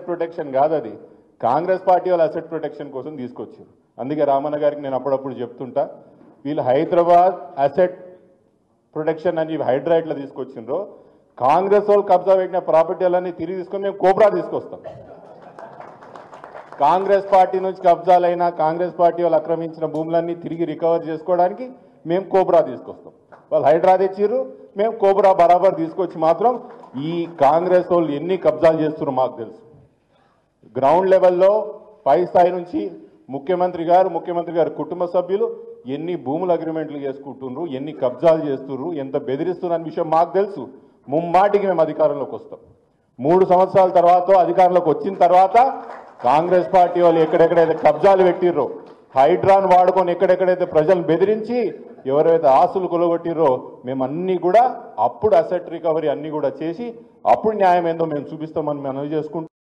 Protection కాదు, అది Congress party వాళ్ళు అసెట్ ప్రొటెక్షన్ కోసం తీసుకొచ్చారు. అందుకే రామన్న గారికి నేను అప్పుడప్పుడు చెప్తుంటా, వీళ్ళు హైదరాబాద్ అసెట్ ప్రొటెక్షన్ అని హైడ్రా ఇట్లా తీసుకొచ్చిండ్రో, కాంగ్రెస్ వాళ్ళు కబ్జా పెట్టిన ప్రాపర్టీలన్నీ తిరిగి తీసుకొని మేము కోబ్రా తీసుకొస్తాం. కాంగ్రెస్ పార్టీ నుంచి కబ్జాలైనా కాంగ్రెస్ పార్టీ వాళ్ళు ఆక్రమించిన భూములన్నీ తిరిగి రికవర్ చేసుకోవడానికి మేము కోబ్రా తీసుకొస్తాం. వాళ్ళు హైడ్రా తెచ్చిర్రు, మేము కోబ్రా బరాబర్ తీసుకొచ్చి మాత్రం ఈ కాంగ్రెస్ వాళ్ళు ఎన్ని కబ్జాలు చేస్తున్నారో మాకు తెలుసు. గ్రౌండ్ లెవెల్లో పై స్థాయి నుంచి ముఖ్యమంత్రి గారు కుటుంబ సభ్యులు ఎన్ని భూముల అగ్రిమెంట్లు చేసుకుంటున్నారు, ఎన్ని కబ్జాలు చేస్తున్నారు, ఎంత బెదిరిస్తున్న విషయం మాకు తెలుసు. ముమ్మాటికి మేము అధికారంలోకి వస్తాం. 3 సంవత్సరాల తర్వాత అధికారంలోకి వచ్చిన తర్వాత కాంగ్రెస్ పార్టీ వాళ్ళు ఎక్కడెక్కడైతే కబ్జాలు పెట్టిర్రో, హైడ్రాన్ వాడుకొని ఎక్కడెక్కడైతే ప్రజలను బెదిరించి ఎవరైతే ఆస్తులు కొలగొట్టిర్రో, మేము అన్నీ కూడా అప్పుడు అసెట్ రికవరీ అన్నీ కూడా చేసి అప్పుడు న్యాయం ఏందో మేము చూపిస్తామని మనం చేసుకుంటాం.